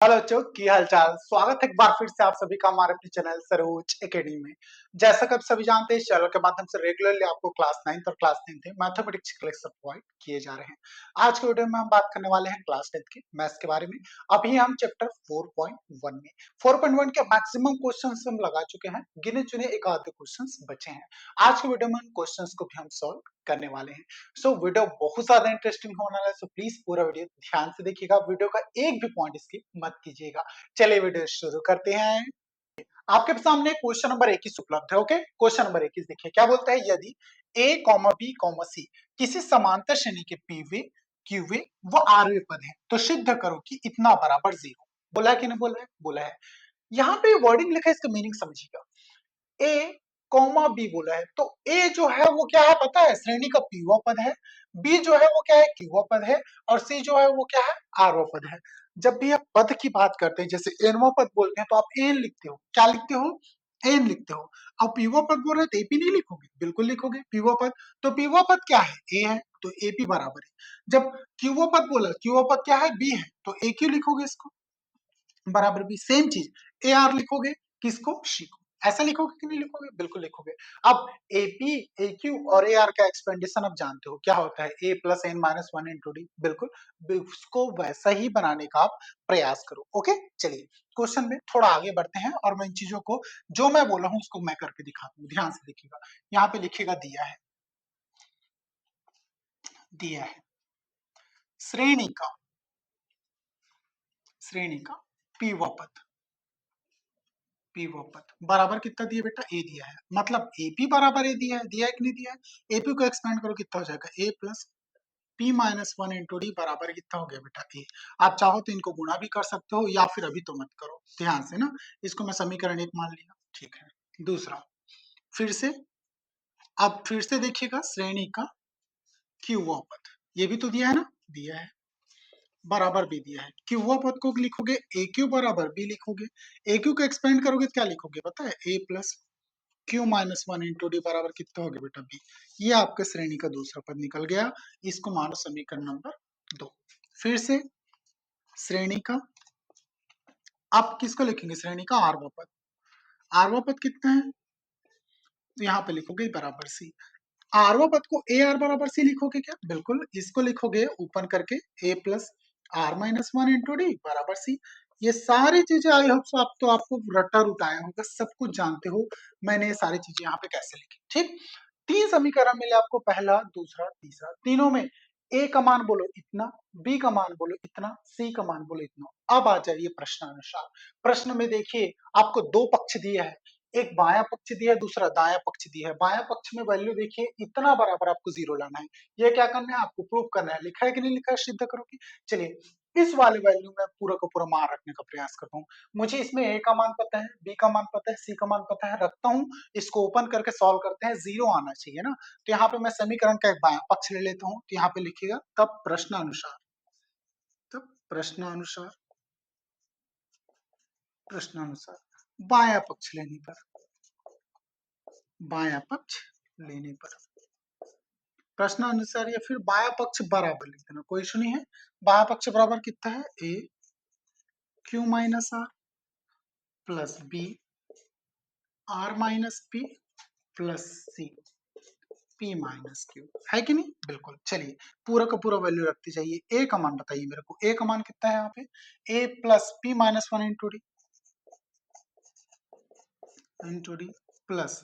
Hello बच्चों की हालचाल। स्वागत है एक बार फिर से आप सभी का हमारे अपने चैनल सरोज एकेडमी में। जैसा कि आप सभी जानते हैं, इस चैनल के माध्यम से रेगुलरली आपको क्लास 9 और क्लास 10 मैथमेटिक्स के लेक्चर प्रोवाइड किए जा रहे हैं। आज के वीडियो में हम बात करने वाले हैं क्लास 10 के मैथ्स के बारे में। अभी हम चैप्टर 4.1 में 4.1 के मैक्सिमम क्वेश्चन हम लगा चुके हैं, गिने चुने एक आधे क्वेश्चन बचे हैं। आज के वीडियो में उन क्वेश्चन को भी हम सॉल्व करने वाले हैं। सो वीडियो बहुत ज्यादा इंटरेस्टिंग होने वाला है, सो प्लीज पूरा वीडियो ध्यान से देखिएगा, वीडियो का एक भी पॉइंट स्किप मत कीजिएगा। चलिए वीडियो शुरू करते हैं। आपके सामने क्वेश्चन नंबर 21 उपलब्ध है। ओके, क्वेश्चन नंबर 21 देखिए क्या बोलता है। यदि ए कॉमा बी कॉमा सी किसी समांतर श्रेणी के पीवे क्यूवे व आरवे पद है तो सिद्ध करो कि इतना बराबर जीरो। बोला है कि नहीं बोला है? बोला है। यहाँ पे वर्डिंग लिखा है, इसका मीनिंग समझिएगा। ए कॉमा बी बोला है तो ए जो है वो क्या है पता है, श्रेणी का पीवा पद है। बी जो है वो क्या है, क्यूवा पद है। और सी जो है वो क्या है, आरवा पद है। जब भी आप पद की बात करते हैं, जैसे एनवा पद बोलते हैं तो आप एन लिखते हो। क्या लिखते हो? एन लिखते हो। अब पीवा पद बोल रहे हैं तो एपी नहीं लिखोगे? बिल्कुल लिखोगे पीवा पद। तो पीवा पद क्या है? ए है, तो एपी बराबर है। जब क्यूवा पद बोला, क्यूवा पद क्या है? बी है, तो ए क्यू लिखोगे इसको बराबर। भी सेम चीज ए आर लिखोगे, किसको? शी को। ऐसा लिखोगे कि नहीं लिखोगे? बिल्कुल लिखोगे। अब एपी ए क्यू और ए आर का एक्सपेंडेशन आप जानते हो क्या होता है, A plus N minus one into D. बिल्कुल उसको वैसा ही बनाने का आप प्रयास करो। ओके, चलिए क्वेश्चन में थोड़ा आगे बढ़ते हैं और मैं इन चीजों को जो मैं बोला हूं उसको मैं करके दिखाता हूँ। ध्यान से देखिएगा, यहाँ पे लिखिएगा, दिया है, दिया है श्रेणी का, श्रेणी का पीवा पद, पीवा पद बराबर कितना दिया बेटा? ए दिया है, मतलब एपी बराबर ए दिया है। दिया है कि नहीं दिया है? एपी को एक्सपेंड करो, कितना हो जाएगा? A plus P minus one into D बराबर कितना हो गया बेटा? ए। आप चाहो तो इनको गुणा भी कर सकते हो या फिर अभी तो मत करो, ध्यान से ना। इसको मैं समीकरण एक मान लिया, ठीक है। दूसरा, फिर से, अब फिर से देखिएगा, श्रेणी का क्यूवा पद, ये भी तो दिया है ना? दिया है, बराबर भी दिया है। क्यूवा पद को लिखोगे ए क्यू बराबर बी लिखोगे। ए क्यू को एक्सपेंड करोगे तो क्या लिखोगे पता है? A plus Q minus one into D बराबर कितना हो गया बेटा? बी। ये आपके श्रेणी का दूसरा पद निकल गया। इसको मानो समीकरण नंबर 2। फिर से श्रेणी का, आप किसको लिखेंगे? श्रेणी का आरवा पद। आरवा पद कितना है तो यहाँ पे लिखोगे बराबर सी। आरवा पद को ए आर बराबर सी लिखोगे क्या? बिल्कुल, इसको लिखोगे ओपन करके A plus R minus one into D बराबर सी। ये सारी चीजें आई होप आप तो आपको रट्टा रुटाया होगा, सब कुछ जानते हो मैंने ये सारी चीजें यहाँ पे कैसे लिखी। ठीक, तीन समीकरण मिले आपको, पहला दूसरा तीसरा। तीनों में ए का मान बोलो इतना, बी का मान बोलो इतना, सी का मान बोलो इतना। अब आ जाइए प्रश्नानुसार। प्रश्न में देखिए आपको दो पक्ष दिया है, एक बायां पक्ष दिया है, दूसरा दायां पक्ष दिया है। बायां पक्ष में वैल्यू देखिए इतना बराबर आपको जीरो लाना है। ये क्या करना है? आपको प्रूव करना है। लिखा है कि नहीं लिखा है? सिद्ध करोगे। चलिए, इस वाले वैल्यू में पूरा का पूरा मान रखने का प्रयास करता हूँ। मुझे इसमें ए का मान पता है, बी का मान पता है, सी का मान पता है, रखता हूँ। इसको ओपन करके सॉल्व करते हैं, जीरो आना चाहिए ना। तो यहाँ पे मैं समीकरण का एक बायां पक्ष ले लेता हूँ, तो यहाँ पे लिखिएगा तब प्रश्नानुसार, तब प्रश्नानुसार, प्रश्नानुसार बायां पक्ष लेने पर, बायां पक्ष लेने पर प्रश्नानुसार या फिर बायां पक्ष बराबर लिख देना, कोई इशू नहीं है। बायां पक्ष बराबर कितना है? A Q minus R plus B R minus P plus C P minus Q, है कि नहीं? बिल्कुल। चलिए पूरा का पूरा वैल्यू रखते जाइए। ए का मान बताइए मेरे को, ए का मान कितना है यहाँ पे? A plus P minus one into D plus,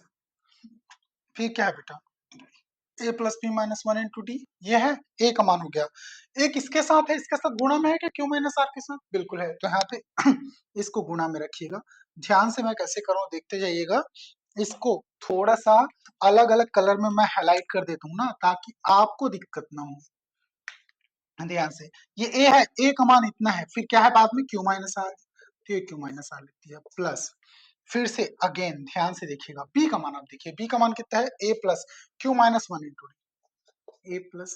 फिर क्या है बेटा? A plus P minus one into D, ये है ए का मान हो गया। एक इसके साथ है, इसके साथ गुणा में है क्या? क्यू माइनस आर के साथ, बिल्कुल है। तो यहाँ पे इसको गुणा में रखिएगा। ध्यान से मैं कैसे करूँ देखते जाइएगा। इसको थोड़ा सा अलग अलग कलर में मैं हाईलाइट कर देता हूँ ना, ताकि आपको दिक्कत ना हो। ध्यान से, ये ए है, ए का मान इतना है, फिर क्या है बाद में? क्यू माइनस आर, तो ये क्यू माइनस आर लिख दिया प्लस। फिर से अगेन ध्यान से देखिएगा, बी का मान आप देखिए, बी का मान कितना है? A plus Q minus one into D, A plus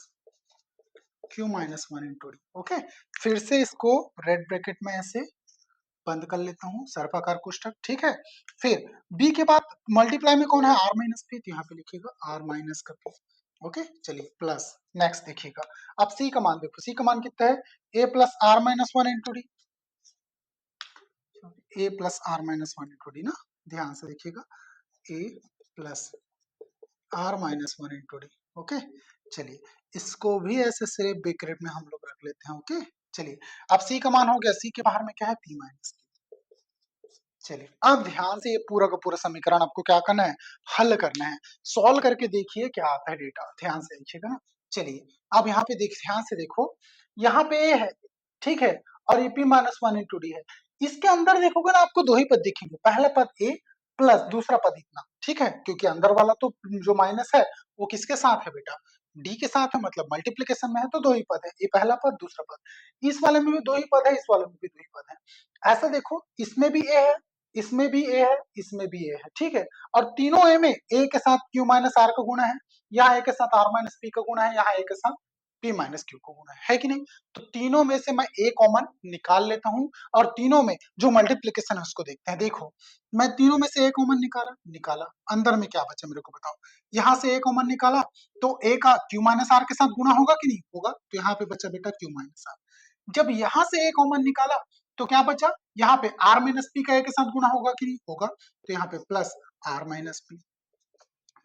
Q minus one into D. Okay, फिर से इसको रेड ब्रैकेट में ऐसे बंद कर लेता हूँ, सर्पाकार कोष्ठक, ठीक है। फिर बी के बाद मल्टीप्लाई में कौन है? आर माइनस पी, तो यहाँ पे लिखिएगा आर माइनस का पी। ओके, चलिए प्लस। नेक्स्ट देखिएगा, अब सी का मान देखो, सी का मान कितना है? A plus R minus one into D, A plus R minus one into D ना, ध्यान से देखिएगा, A plus R minus one into D. Okay, चलिए इसको भी ऐसे सिर्फ ब्रैकेट में हम लोग रख लेते हैं। ओके, चलिए अब सी का मान हो गया, सी के बाहर में क्या है, पी माइनस। चलिए अब ध्यान से ये पूरा का पूरा समीकरण आपको क्या करना है, हल करना है। सॉल्व करके देखिए क्या आता है डेटा, ध्यान से देखिएगा ना। चलिए अब यहाँ पे देख, ध्यान से देखो, यहाँ पे ए है, ठीक है, और ये P minus one into D है। इसके अंदर देखोगे ना, आपको दो ही पद दिखेंगे, पहला पद ए प्लस दूसरा पद इतना, ठीक है, क्योंकि अंदर वाला तो जो माइनस है वो किसके साथ है बेटा, डी के साथ है, मतलब मल्टीप्लीकेशन में है तो दो ही पद है, ये पहला पद दूसरा पद, इस वाले में भी दो ही पद है, इस वाले में भी दो ही पद है। ऐसा देखो, इसमें भी ए है, इसमें भी ए है, इसमें भी ए है, ठीक है, और तीनों ए में ए के साथ क्यू माइनस आर का गुणा है, यहाँ ए के साथ आर माइनस पी का गुणा है, यहाँ ए के साथ पी माइनस क्यू का गुणा है कि नहीं। तो तीनों में से मैं ए कॉमन निकाल लेता हूं, और तीनों में जो मल्टीप्लीकेशन है उसको देखते हैं। देखो मैं तीनों में से ए कॉमन निकाला निकाला, अंदर में क्या बचा मेरे को बताओ, यहाँ से ए कॉमन निकाला तो ए का क्यू माइनस आर के साथ गुणा होगा कि नहीं होगा, तो यहाँ पे बचा बेटा क्यू माइनस आर। जब यहां से ए कॉमन निकाला तो क्या बचा, यहाँ पे आर माइनस पी का ए के साथ गुणा होगा कि नहीं होगा, तो यहाँ पे plus R minus P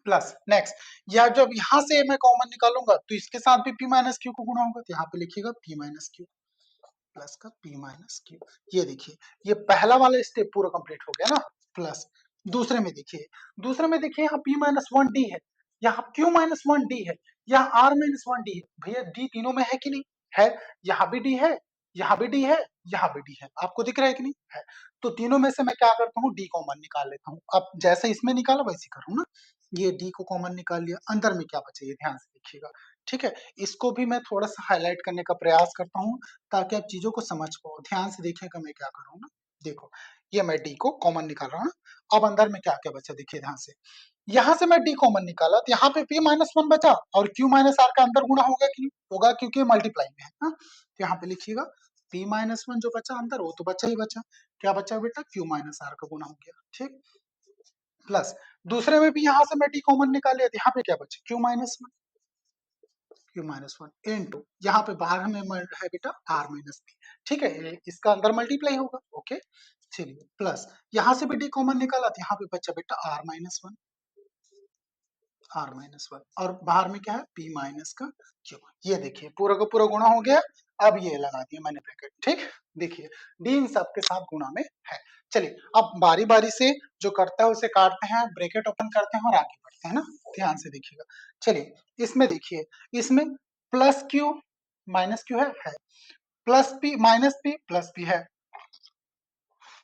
plus next, या जब यहां से मैं कॉमन निकालूंगा तो इसके साथ भी पी माइनस क्यू को गुणा होगा, तो यहाँ पे लिखिएगा पी माइनस क्यू प्लस का पी माइनस क्यू। ये देखिए ये पहला वाला स्टेप पूरा कंप्लीट हो गया ना। प्लस दूसरे में देखिए, दूसरे में देखिए यहाँ पी माइनस वन डी है, यहाँ क्यू माइनस वन डी है, यहाँ आर माइनस वन डी है, भैया डी तीनों में है कि नहीं है, यहाँ भी डी है, यहाँ भी डी है, यहाँ भी डी है, आपको दिख रहा है कि नहीं है। तो तीनों में से मैं क्या करता हूँ, डी कॉमन निकाल लेता हूँ। अब जैसे इसमें निकाला वैसे करूँ ना, ये डी को कॉमन निकाल लिया, अंदर में क्या बचा ये ध्यान से देखिएगा, ठीक है। इसको भी मैं थोड़ा सा हाईलाइट करने का प्रयास करता हूँ ताकि आप चीजों को समझ पाओ। ध्यान से देखिएगा मैं क्या कर रहा हूँ ना, देखो ये मैं डी को कॉमन निकाल रहा हूँ ना। अब अंदर में क्या क्या बचा देखिए ध्यान से, यहाँ से मैं डी कॉमन निकाला तो यहाँ पे पी माइनस वन बचा, और क्यू माइनस आर का अंदर गुणा होगा कि नहीं होगा, क्योंकि मल्टीप्लाई में है ना। तो यहाँ पे लिखिएगा पी माइनस वन जो बचा अंदर वो तो बचा ही बचा, क्या बचा बेटा, क्यू माइनस आर का गुणा हो गया, ठीक। प्लस दूसरे में भी यहाँ से मैं डी कॉमन निकाल लिया, यहाँ पे क्या बचा, Q minus one, Q minus one into यहाँ पे बाहर में है बेटा आर माइनस बी, ठीक है, इसका अंदर मल्टीप्लाई होगा। ओके, चलिए प्लस यहाँ से भी डी कॉमन निकाला तो यहाँ पे बचा बेटा R minus one, R minus one, और बाहर में क्या है पी माइनस का क्यू। ये देखिए पूरा का पूरा गुणा हो गया। अब ये लगा दिया मैंने ब्रैकेट, ठीक, देखिए डी इन सब के साथ गुणा में है। चलिए अब बारी बारी से जो करता है उसे काटते हैं, ब्रैकेट ओपन करते हैं और आगे बढ़ते हैं ना। ध्यान से देखिएगा, चलिए इसमें देखिए, इसमें प्लस क्यू माइनस क्यू है, प्लस पी प्लस पी है,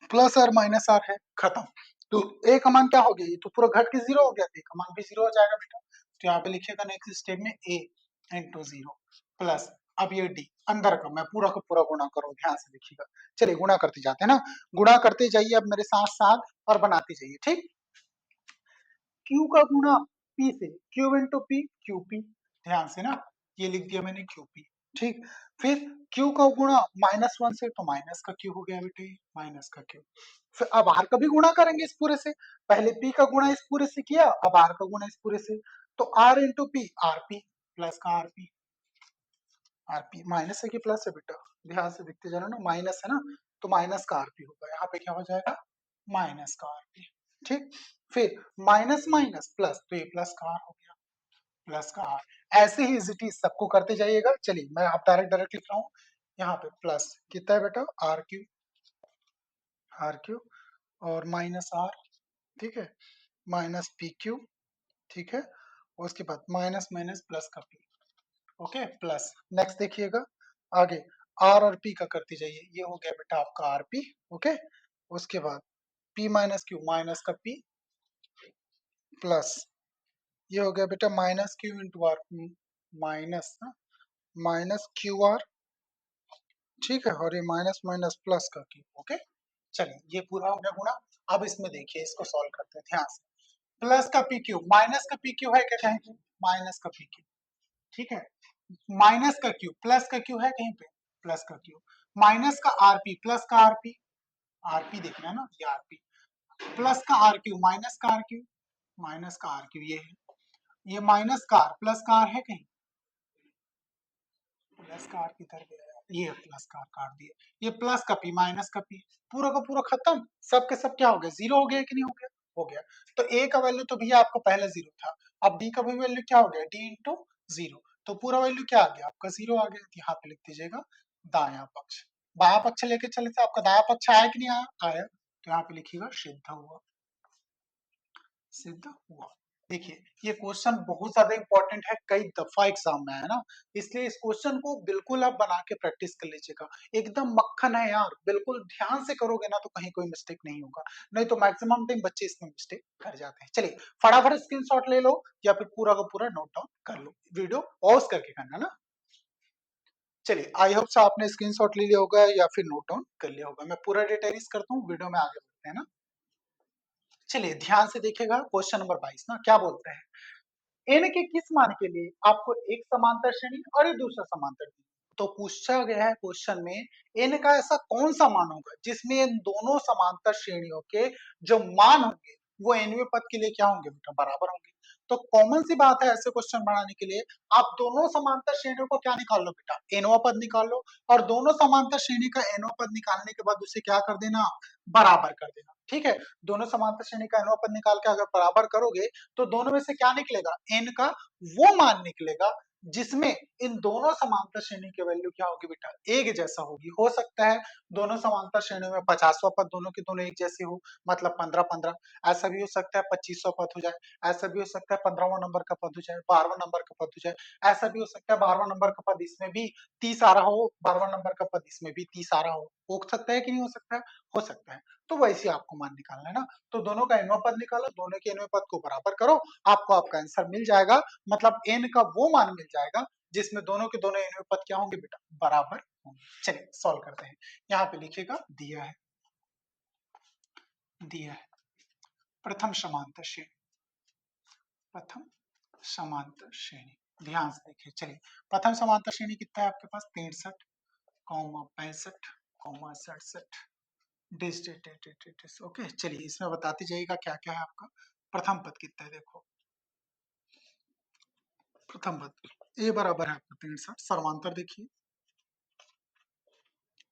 प्लस आर माइनस आर है, खत्म। तो ए का मान क्या हो गया, ये तो पूरा घट के जीरो हो गया, ए का मान भी जीरो हो जाएगा बेटा। तो यहाँ पे लिखिएगा नेक्स्ट स्टेप में ए इंटू जीरो प्लस, अब ये डी अंदर का मैं पूरा का पूरा गुणा करूं, ध्यान से देखिएगा। चलिए गुणा करते जाते हैं ना, गुणा करते जाइए अब मेरे साथ साथ और बनाते जाइए, ठीक। क्यू का गुणा पी से, Q into P Q P, ध्यान से ना, ये लिख दिया मैंने क्यू पी, ठीक। फिर क्यू का गुणा माइनस वन से तो माइनस का क्यू हो गया बेटे, माइनस का क्यू। फिर अब आर का भी गुणा करेंगे इस पूरे से, पहले पी का गुणा इस पूरे से किया, अब आर का गुणा इस पूरे से, तो R into P R P plus का आर पी माइनस है कि प्लस है बेटा, ध्यान से देखते जाना ना, माइनस है ना, तो माइनस का आर पी होगा, यहाँ पे क्या हो जाएगा माइनस का आर पी, ठीक। फिर माइनस माइनस प्लस, तो ये प्लस का आर हो गया, प्लस का आर। ऐसे ही इजिटी सबको करते जाइएगा। चलिए मैं आप डायरेक्ट डायरेक्ट लिख रहा हूँ, यहाँ पे प्लस कितना है बेटा आर क्यू और माइनस आर, ठीक है, माइनस पी क्यू, ठीक है, उसके बाद माइनस माइनस प्लस का पी। ओके प्लस नेक्स्ट देखिएगा आगे, आर और पी का करते जाइए, ये हो गया बेटा आपका आर पी। ओके, उसके बाद पी माइनस क्यू माइनस का पी प्लस, ये हो गया बेटा minus Q into R, minus minus Q R, ठीक है, और ये माइनस माइनस प्लस का क्यू। ओके, चलिए ये पूरा हो गया गुणा। अब इसमें देखिए इसको सॉल्व करते हैं ध्यान से, प्लस का पी क्यू माइनस का पी क्यू है क्या कहीं पे, माइनस का पी क्यू, ठीक है, माइनस का क्यू प्लस का क्यू है कहीं पे, प्लस का क्यू, माइनस का आरपी प्लस का आरपी, आरपी देखना है ना, ये आरपी प्लस का आर क्यू माइनस का आर क्यू, माइनस का आर क्यू ये है, ये माइनस का आर प्लस का आर है कहीं, प्लस का आर किधर गया, ये प्लस का काट दिए, ये प्लस का पी माइनस का पी, पूरा का पूरा खत्म, सब के सब क्या हो गया, जीरो हो गया कि नहीं हो गया, हो गया। तो ए का वैल्यू तो भैया आपको पहले जीरो था, अब डी का भी वैल्यू क्या हो गया, डी इंटू जीरो, तो पूरा वैल्यू क्या आ गया आपका, जीरो आ गया। तो यहाँ पे लिख दीजिएगा दायां पक्ष, बायां पक्ष लेके चले थे, आपका दायां पक्ष आया कि नहीं आया, आया, तो यहाँ पे लिखिएगा सिद्ध हुआ, सिद्ध हुआ। देखिए ये क्वेश्चन बहुत ज्यादा इंपॉर्टेंट है, कई दफा एग्जाम में है ना, इसलिए इस क्वेश्चन को बिल्कुल आप बना के प्रैक्टिस कर लीजिएगा, एकदम मक्खन है यार, बिल्कुल ध्यान से करोगे ना तो कहीं कोई मिस्टेक नहीं होगा, नहीं तो मैक्सिमम टाइम बच्चे इसमें मिस्टेक कर जाते हैं। चलिए फटाफट स्क्रीनशॉट ले लो या फिर पूरा का पूरा नोट डाउन कर लो, वीडियो पॉज करके करना ना। चलिए आई होप से आपने स्क्रीनशॉट ले लिया होगा या फिर नोट डाउन कर लिया होगा, मैं पूरा डिटेल्स करता हूँ, वीडियो में आगे बढ़ते हैं ना। चलिए ध्यान से देखिएगा, क्वेश्चन नंबर 22 ना क्या बोलते हैं, n के किस मान के लिए आपको एक समांतर श्रेणी और एक दूसरा समांतर दी, तो पूछा गया है क्वेश्चन में n का ऐसा कौन सा मान होगा जिसमें इन दोनों समांतर श्रेणियों के जो मान होंगे वो nवें पद के लिए क्या होंगे बेटा, बराबर होंगे। तो कॉमन सी बात है ऐसे क्वेश्चन बनाने के लिए, आप दोनों समांतर श्रेणियों को क्या निकाल लो बेटा, nवां पद निकाल लो, और दोनों समांतर श्रेणी का nवां पद निकालने के बाद उसे क्या कर देना, बराबर कर देना, ठीक है। दोनों समांतर श्रेणी का nवां पद निकाल के अगर बराबर करोगे तो दोनों में से क्या निकलेगा, n का वो मान निकलेगा जिसमें इन दोनों समांतर श्रेणी की वैल्यू क्या होगी बेटा, एक जैसा होगी। हो सकता है दोनों समांतर श्रेणियों में 50वां पद दोनों के दोनों एक जैसे हो, मतलब 15-15, ऐसा भी हो सकता है 25वां पद हो जाए, ऐसा भी हो सकता है 15वां नंबर का पद हो जाए, 12वां नंबर का पद हो जाए, ऐसा भी हो सकता है 12वां नंबर का पद इसमें भी 30 आ रहा हो, 12वां नंबर का पद इसमें भी 30 आ रहा हो सकता है कि नहीं हो सकता है, हो सकता है। तो वैसे आपको मान निकालना है ना, तो दोनों का nवां पद निकालो, दोनों के nवें पद को बराबर करो, आपको आपका आंसर मिल जाएगा, मतलब n का वो मान मिल जाएगा जिसमें दोनों के दोनों nवें पद क्या होंगे बेटा, बराबर होंगे। चलिए सॉल्व करते हैं, यहाँ पे लिखिएगा, दिया है, दिया है प्रथम समांतर श्रेणी, प्रथम समांतर श्रेणी, ध्यान से देखिए। चलिए प्रथम समांतर श्रेणी कितना है आपके पास, 63, 65, 67, ओके। चलिए इसमें बताते जाइएगा क्या क्या है आपका, प्रथम पद कितना है देखो, प्रथम पद ए बराबर है आपका 63, सर्वांतर देखिए,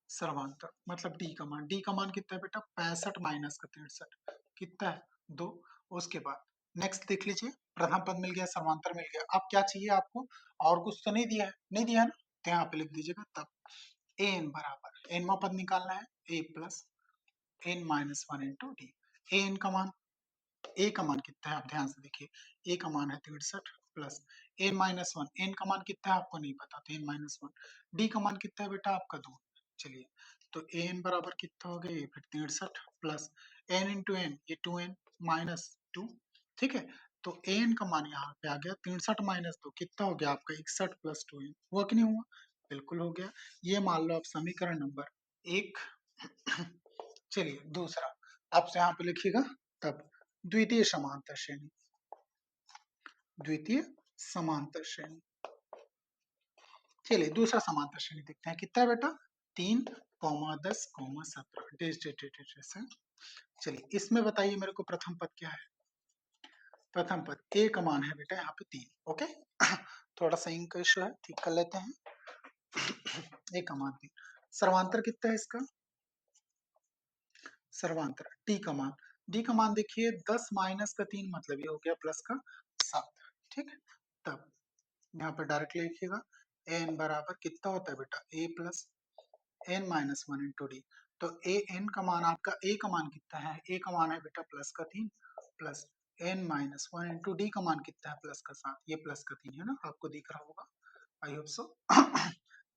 सर्वांतर मतलब डी का मान कितना है बेटा, 65 माइनस का 63 कितना है, 2। उसके बाद नेक्स्ट देख लीजिए, प्रथम पद मिल गया, सर्वांतर मिल गया, अब क्या चाहिए आपको, और कुछ तो नहीं दिया है, नहीं दिया है ना, तो यहाँ पे लिख दीजिएगा तब एन बराबर, एनवा पद निकालना है, A plus N minus one into D. N का मान, ए का मान कितना है आप ध्यान से देखिए, ए का मान है 63 plus N minus one, N का मान कितना है आपको नहीं पता तो एन माइनस वन, डी का मान कितना है बेटा आपका 2। चलिए तो एन बराबर कितना हो गया, ये फिर 63 प्लस एन इंटू एन, ये 2n माइनस 2, ठीक है। तो एन का मान यहाँ पे आ गया 63 माइनस 2, कितना हो गया आपका 61 प्लस 2n, हुआ कि नहीं हुआ, बिल्कुल हो गया। ये मान लो आप समीकरण नंबर 1। चलिए दूसरा, आपसे यहाँ पे लिखिएगा तब द्वितीय समांतर श्रेणी, द्वितीय समांतर श्रेणी। चलिए दूसरा समांतर श्रेणी देखते हैं, कितना है बेटा, 3, 10, 17। चलिए इसमें बताइए मेरे को प्रथम पद क्या है, प्रथम पद ए का मान है बेटा यहाँ पे 3, ओके। थोड़ा सा इंक का इशू है, ठीक कर लेते हैं। ए का मान 3, सर्वांतर कितना है इसका, सर्वांतर डी का मान, डी का मान देखिए 10 माइनस का 3 मतलब ये हो गया प्लस का 7, ठीक है। तब यहाँ पे डायरेक्टली लिखिएगा, एन बराबर कितना होता है बेटा, A plus N minus one into D. तो ए एन का मान आपका, ए का मान कितना है, ए का मान है बेटा प्लस का 3 plus N minus one into D का मान कितना है प्लस का 7, ये प्लस का 3 है ना, आपको दिख रहा होगा, आई होप सो।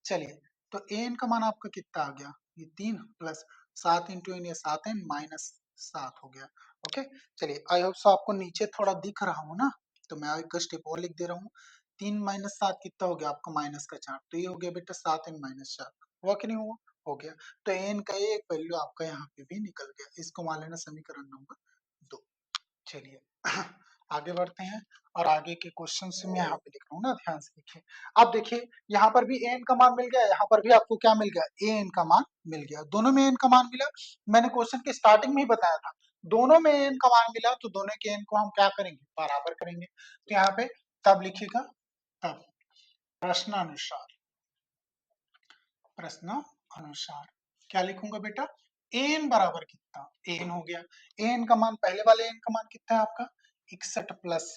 चलिए तो एन का मान आपका कितना आ गया, ये 3 प्लस 7 इंटू एन, ये 7n माइनस 7 हो गया, ओके। चलिए आई होप सो आपको नीचे थोड़ा दिख रहा हूँ ना, तो मैं एक स्टेप और लिख दे रहा हूँ, 3 माइनस 7 कितना हो गया आपका, माइनस का 4, तो ये हो गया बेटा 7n माइनस 4, हुआ कि नहीं हुआ, हो गया। तो एन का एक वैल्यू आपका यहाँ पे भी निकल गया, इसको मान लेना समीकरण नंबर 2। चलिए आगे बढ़ते हैं, और आगे के क्वेश्चन से मैं यहाँ पे लिख रहा हूँ ना, ध्यान से देखिए। अब देखिए यहाँ पर भी एन का मान मिल गया, यहाँ पर भी आपको क्या मिल गया, ए एन का मान मिल गया, दोनों में एन का मान मिला, मैंने क्वेश्चन के स्टार्टिंग में ही बताया था, दोनों में एन का मान मिला तो दोनों के एन को हम क्या करेंगे, बराबर करेंगे। तो यहाँ पे तब लिखिएगा, तब प्रश्नानुसार, प्रश्न अनुसार क्या लिखूंगा बेटा, एन बराबर कितना, एन हो गया, एन का मान, पहले वाले एन का मान कितना है आपका 61 प्लस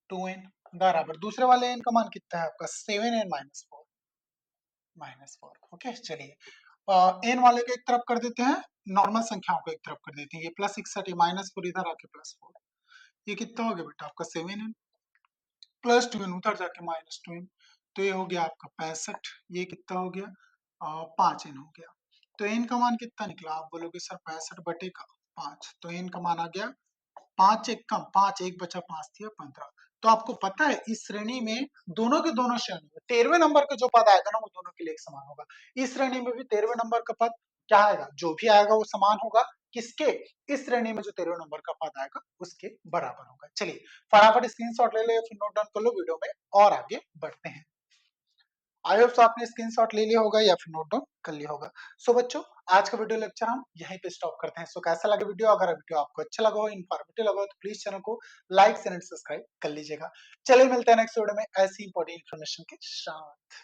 2n बराबर दूसरे वाले एन का मान कितना है आपका 7n माइनस 4 ओके। चलिए एन वाले को एक तरफ कर देते हैं, नॉर्मल संख्याओं को एक तरफ कर देते हैं, ये प्लस 61 माइनस 4 इधर आके प्लस 4, ये कितना हो गया बेटा आपका 7n प्लस 2n उधर जाके माइनस 2n, तो ये हो गया आपका 65, ये कितना हो गया 5n हो गया। तो एन का मान कितना निकला, आप बोलोगे सर 65 बटे का 5, तो एन का मान आ गया 5 एक कम 5, एक बचा 5 दिया 15। तो आपको पता है इस श्रेणी में दोनों के दोनों श्रेणी में 13वें नंबर का जो पद आएगा ना वो दोनों के लिए एक समान होगा। इस श्रेणी में भी 13वें नंबर का पद क्या आएगा, जो भी आएगा वो समान होगा किसके, इस श्रेणी में जो 13वें नंबर का पद आएगा उसके बराबर होगा। चलिए फटाफट स्क्रीनशॉट ले लो, फिर नोट डाउन कर लो वीडियो में और आगे बढ़ते हैं। आई होप आपने स्क्रीनशॉट ले लिया होगा या फिर नोट डाउन कर लिया होगा। सो बच्चों आज का वीडियो लेक्चर हम यहीं पे स्टॉप करते हैं। सो कैसा लगा वीडियो, अगर वीडियो आपको अच्छा लगा हो, इन्फॉर्मेटिव लगा हो तो प्लीज चैनल को लाइक एंड सब्सक्राइब कर लीजिएगा। चलिए मिलते हैं नेक्स्ट वीडियो में ऐसी इंपॉर्टेंट इन्फॉर्मेशन के साथ।